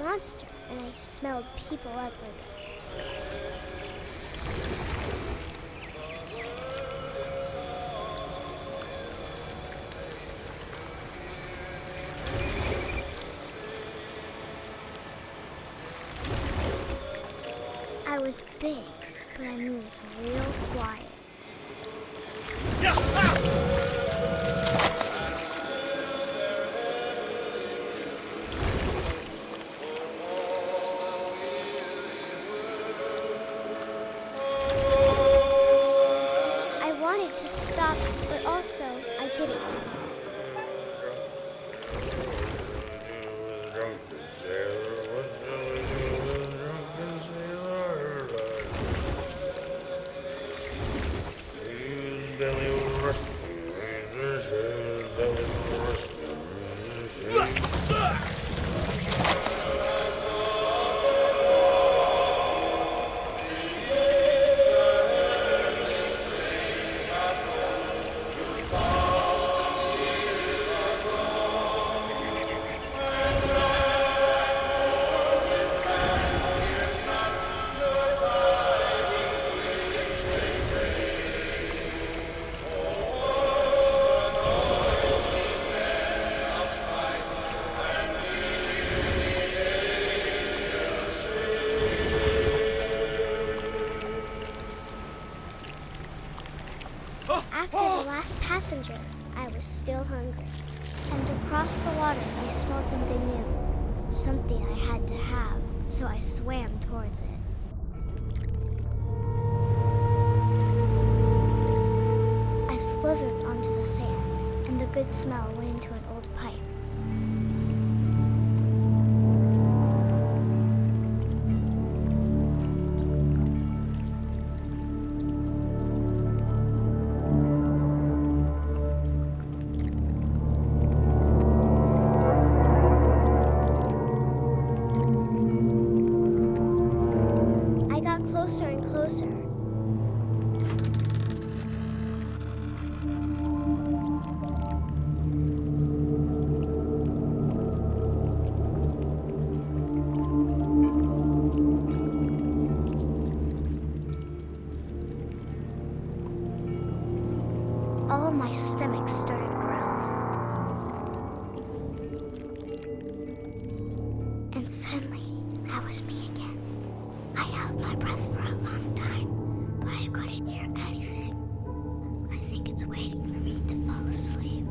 monster, and I smelled people everywhere. I was big, but I moved real quiet. I wanted to stop, but also I didn't. After the last passenger, I was still hungry. And across the water, I smelled something new. Something I had to have, so I swam towards it. I slithered onto the sand, and the good smell went into an old pipe. Closer and closer. All my stomach started growling. And suddenly, I was me again. I held my breath for a long time, but I couldn't hear anything. I think it's waiting for me to fall asleep.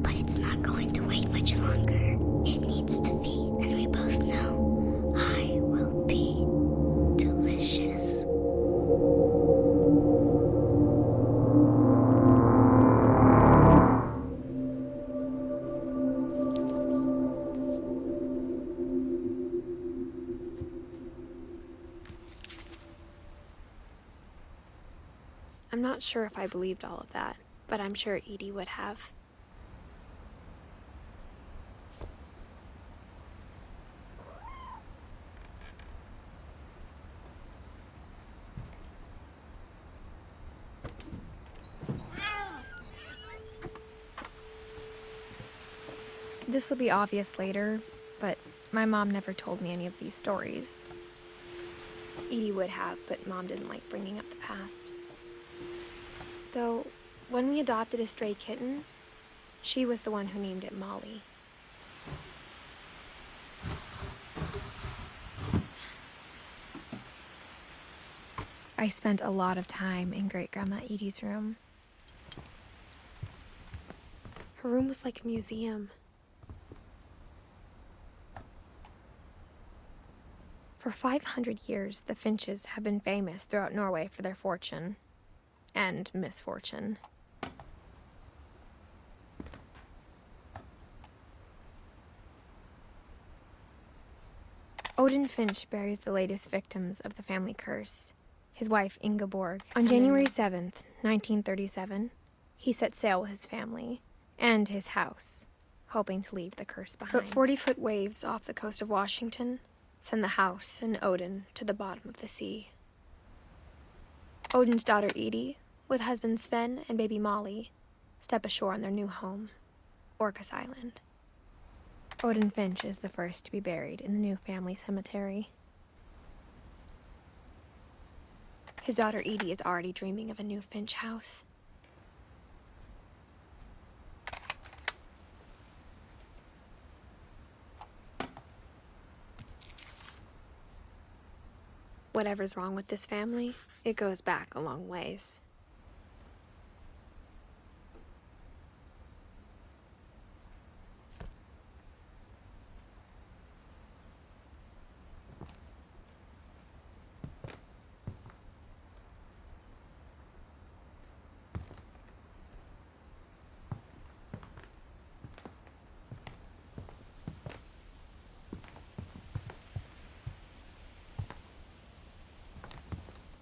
But it's not going to wait much longer. It needs to feed, and we both know I will be delicious. I'm not sure if I believed all of that, but I'm sure Edie would have. This will be obvious later, but my mom never told me any of these stories. Edie would have, but Mom didn't like bringing up the past. Though, when we adopted a stray kitten, she was the one who named it Molly. I spent a lot of time in Great-Grandma Edie's room. Her room was like a museum. For 500 years, the Finches have been famous throughout Norway for their fortune. And misfortune. Odin Finch buries the latest victims of the family curse, his wife Ingeborg. On January 7th, 1937, he set sail with his family and his house, hoping to leave the curse behind. But 40-foot waves off the coast of Washington send the house and Odin to the bottom of the sea. Odin's daughter Edie, with husband Sven and baby Molly, step ashore on their new home, Orcas Island. Odin Finch is the first to be buried in the new family cemetery. His daughter Edie is already dreaming of a new Finch house. Whatever's wrong with this family, it goes back a long ways.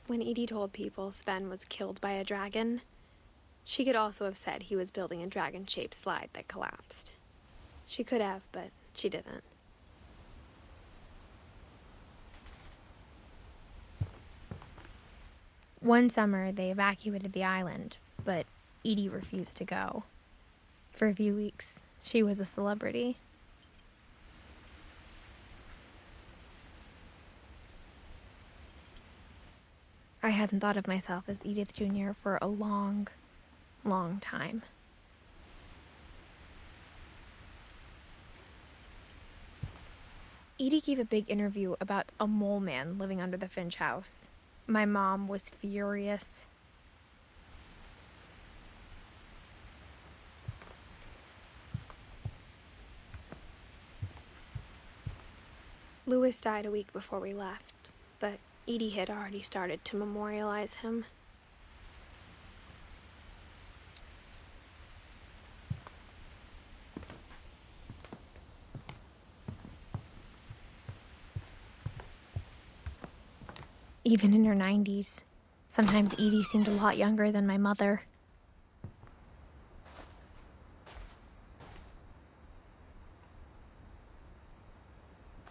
When Edie told people Sven was killed by a dragon, she could also have said he was building a dragon-shaped slide that collapsed. She could have, but she didn't. One summer, they evacuated the island, but Edie refused to go. For a few weeks, she was a celebrity. I hadn't thought of myself as Edith Jr. for a long, long time. Edie gave a big interview about a mole man living under the Finch house. My mom was furious. Louis died a week before we left, but Edie had already started to memorialize him. Even in her 90s, sometimes Edie seemed a lot younger than my mother.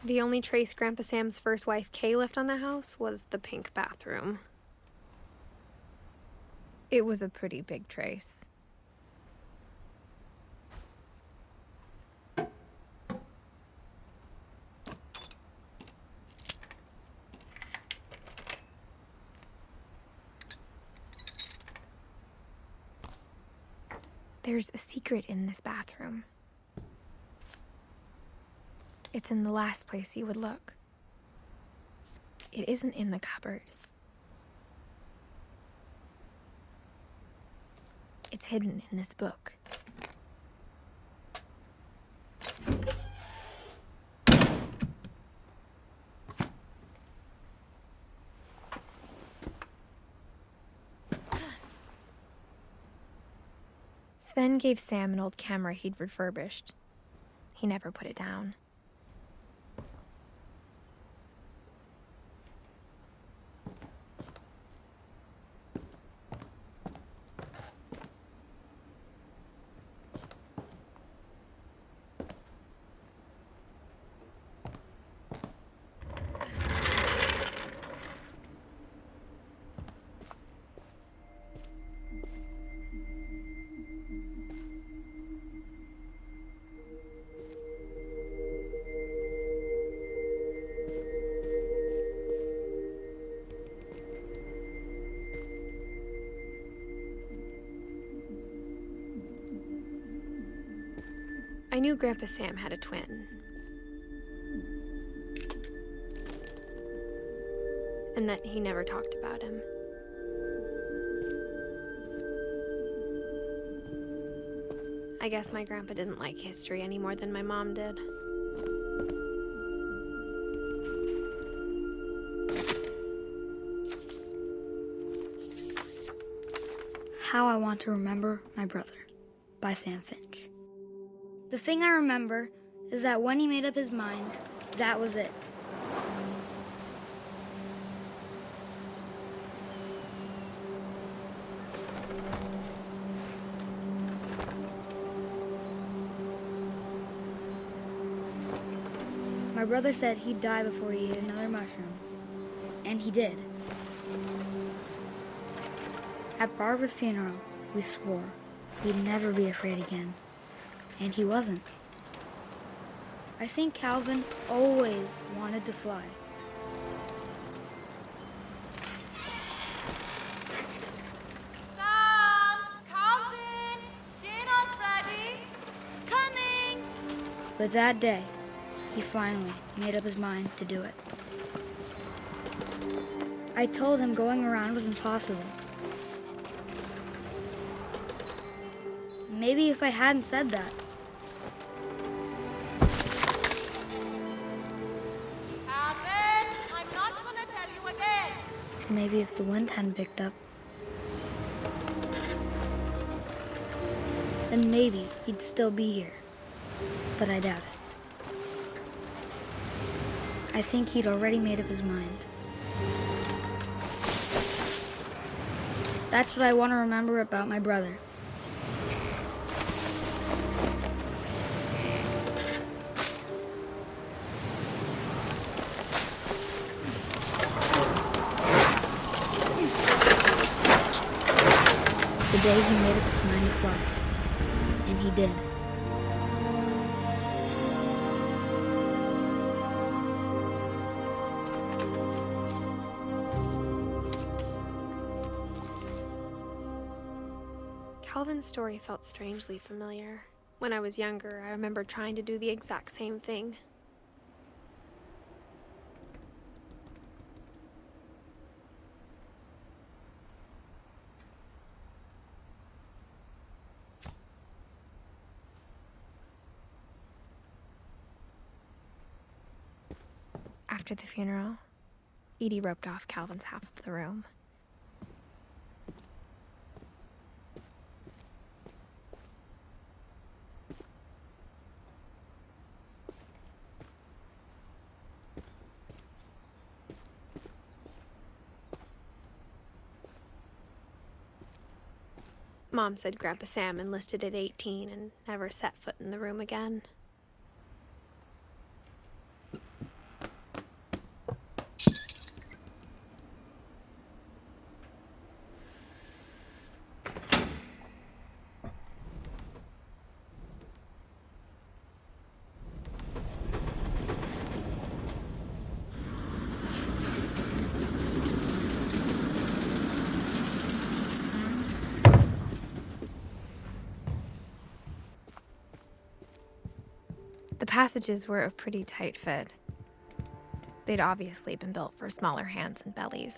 The only trace Grandpa Sam's first wife, Kay, left on the house was the pink bathroom. It was a pretty big trace. There's a secret in this bathroom. It's in the last place you would look. It isn't in the cupboard. It's hidden in this book. Sven gave Sam an old camera he'd refurbished. He never put it down. I knew Grandpa Sam had a twin. And that he never talked about him. I guess my grandpa didn't like history any more than my mom did. How I Want to Remember My Brother by Sam Finch. The thing I remember is that when he made up his mind, that was it. My brother said he'd die before he ate another mushroom. And he did. At Barbara's funeral, we swore we'd never be afraid again. And he wasn't. I think Calvin always wanted to fly. Sam! Calvin! Dinner's ready! Coming! But that day, he finally made up his mind to do it. I told him going around was impossible. Maybe if I hadn't said that, Calvin! I'm not gonna tell you again! maybe if the wind hadn't picked up, then maybe he'd still be here. But I doubt it. I think he'd already made up his mind. That's what I want to remember about my brother. The day he made up his mind to fly. And he did. Calvin's story felt strangely familiar. When I was younger, I remember trying to do the exact same thing. After the funeral, Edie roped off Calvin's half of the room. Mom said Grandpa Sam enlisted at 18 and never set foot in the room again. The passages were a pretty tight fit. They'd obviously been built for smaller hands and bellies.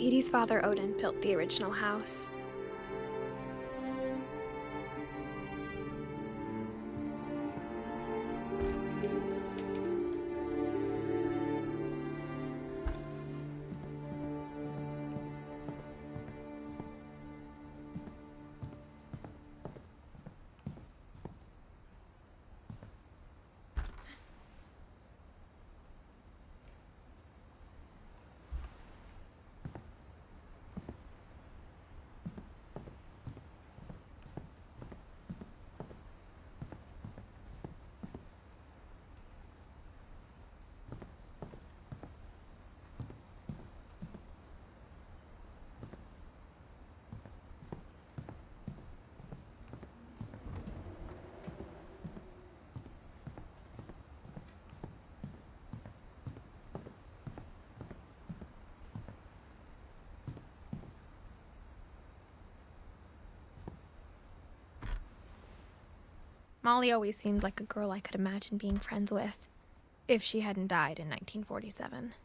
Edie's father, Odin, built the original house. Molly always seemed like a girl I could imagine being friends with, if she hadn't died in 1947.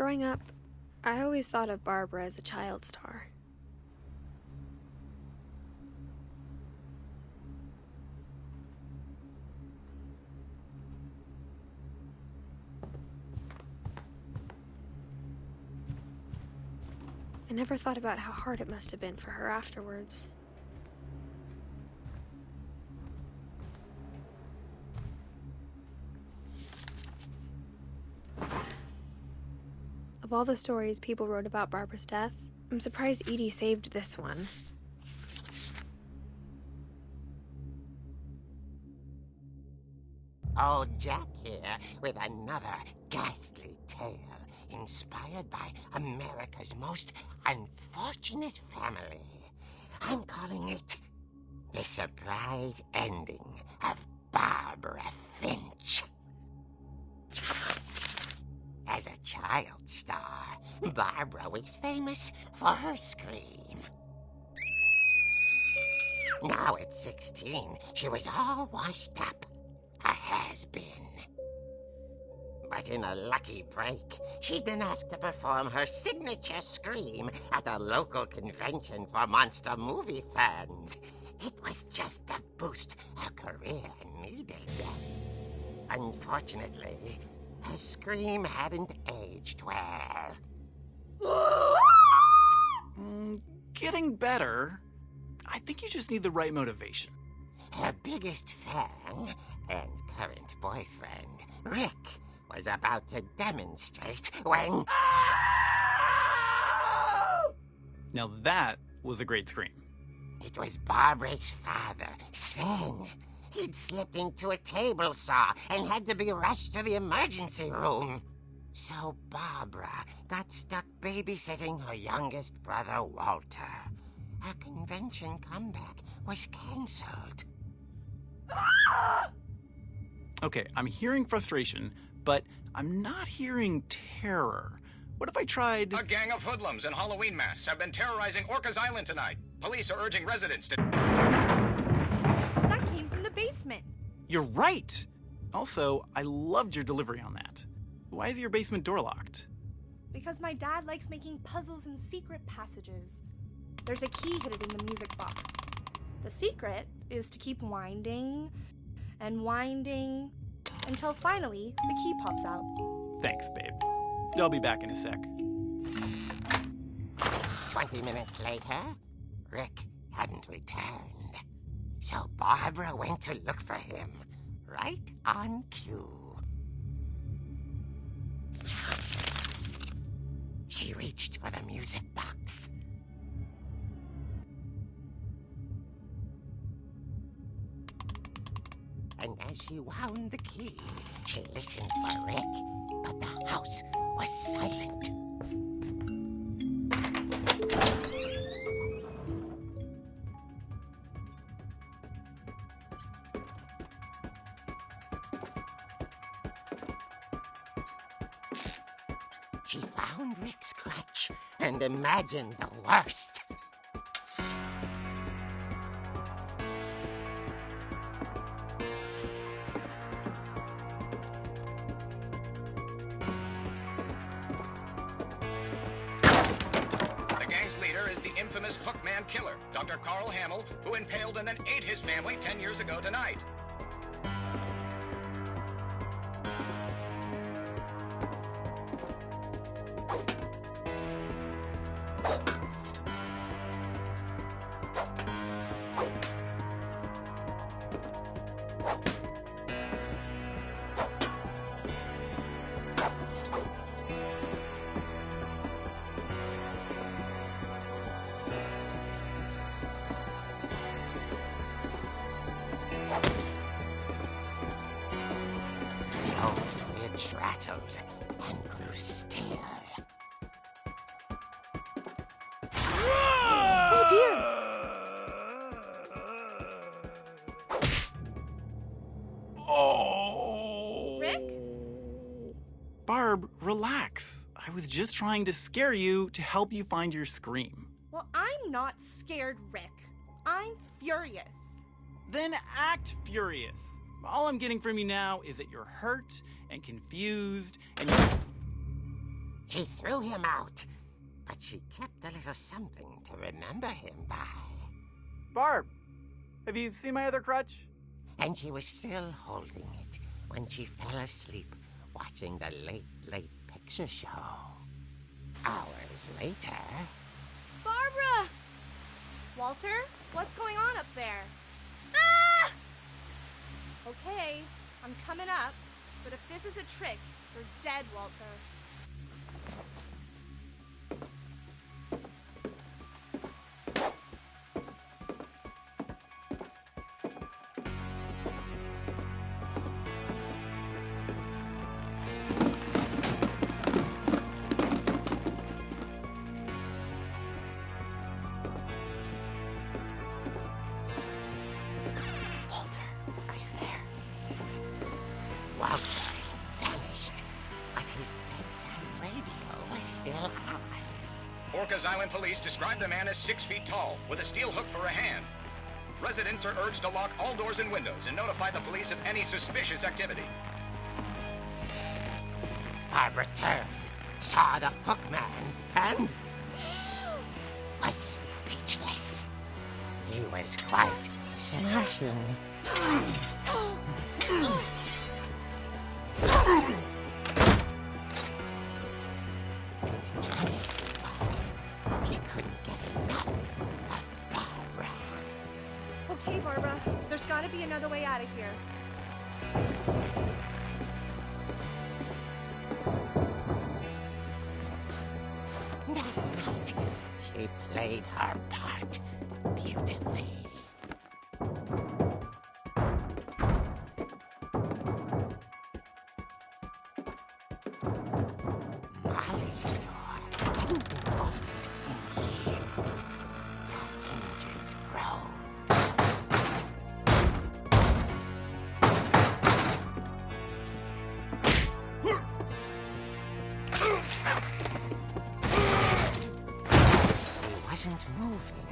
Growing up, I always thought of Barbara as a child star. I never thought about how hard it must have been for her afterwards. Of all the stories people wrote about Barbara's death, I'm surprised Edie saved this one. Old Jack here with another ghastly tale inspired by America's most unfortunate family. I'm calling it The Surprise Ending of Barbara Finch. As a child star, Barbara was famous for her scream. Now at 16, she was all washed up. A has-been. But in a lucky break, she'd been asked to perform her signature scream at a local convention for monster movie fans. It was just the boost her career needed. Unfortunately, her scream hadn't aged well. Getting better. I think you just need the right motivation. Her biggest fan and current boyfriend, Rick, was about to demonstrate when... Now that was a great scream. It was Barbara's father, Sven. He'd slipped into a table saw and had to be rushed to the emergency room. So Barbara got stuck babysitting her youngest brother, Walter. Her convention comeback was cancelled. Okay, I'm hearing frustration, but I'm not hearing terror. What if I tried... A gang of hoodlums in Halloween masks have been terrorizing Orcas Island tonight. Police are urging residents to... That came from the basement. You're right! Also, I loved your delivery on that. Why is your basement door locked? Because my dad likes making puzzles and secret passages. There's a key hidden in the music box. The secret is to keep winding and winding until finally the key pops out. Thanks, babe. I'll be back in a sec. 20 minutes later, Rick hadn't returned. So Barbara went to look for him, right on cue. She reached for the music box. And as she wound the key, she listened for Rick, but the house was silent. She found Rick's crutch and imagined the worst. The gang's leader is the infamous Hookman killer, Dr. Carl Hamill, who impaled and then ate his family 10 years ago tonight. The old fridge rattled and grew still. Oh dear! Oh! Rick? Barb, relax. I was just trying to scare you to help you find your scream. Well, I'm not scared, Rick. I'm furious. Then act furious. All I'm getting from you now is that you're hurt and confused and you're... She threw him out, but she kept a little something to remember him by. Barb, have you seen my other crutch? And she was still holding it when she fell asleep watching the late picture show. Hours later... Barbara! Walter, what's going on up there? Ah! Okay, I'm coming up, but if this is a trick, you're dead, Walter. Walter vanished, but his bedside radio was still on. Orcas Island police describe the man as 6 feet tall, with a steel hook for a hand. Residents are urged to lock all doors and windows and notify the police of any suspicious activity. Barbara turned, saw the hook man, and was speechless. He was quite smashing. And he couldn't get enough of Barbara. Okay, Barbara, there's gotta be another way out of here. That night, she played her part beautifully. Molly's door hadn't been opened in years. The hinges groaned. He wasn't moving,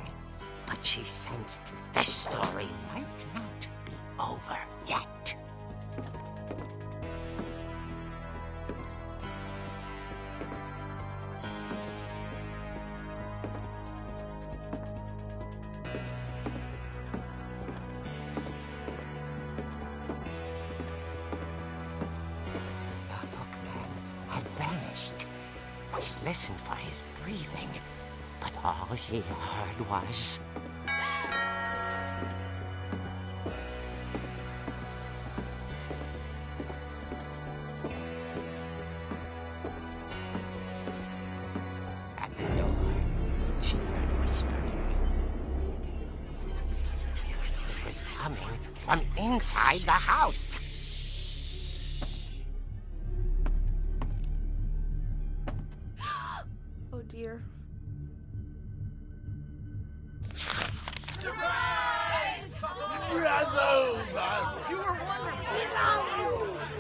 but she sensed the story might not be over yet. The hookman had vanished. She listened for his breathing, but all she heard was... At the door, she heard whispering. It was coming from inside the house. Oh dear. The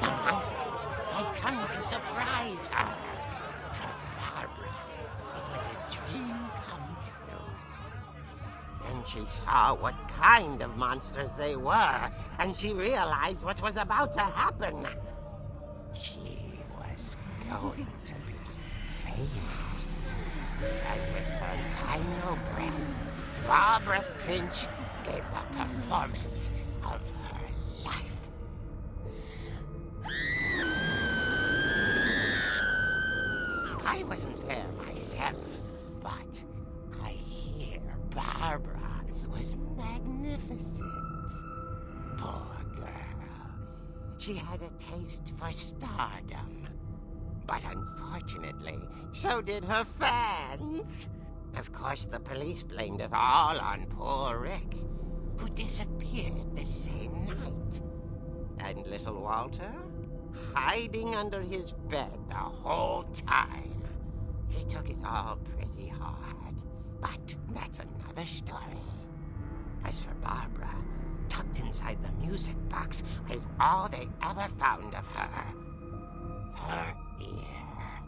monsters had come to surprise her. For Barbara, it was a dream come true. Then she saw what kind of monsters they were, and she realized what was about to happen. She was going to be famous. And with her final breath, Barbara Finch gave the performance of her life. I wasn't there myself, but I hear Barbara was magnificent. Poor girl. She had a taste for stardom. But unfortunately, so did her fans. Of course, the police blamed it all on poor Rick, who disappeared the same night. And little Walter? Hiding under his bed the whole time. He took it all pretty hard, but that's another story. As for Barbara, tucked inside the music box was all they ever found of her. Her ear.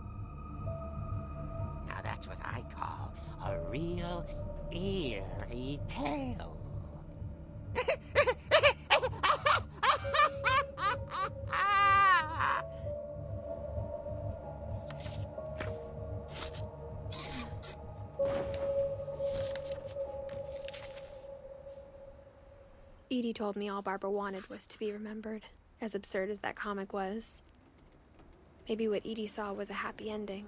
Now that's what I call a real eerie tale. Edie told me all Barbara wanted was to be remembered, as absurd as that comic was. Maybe what Edie saw was a happy ending.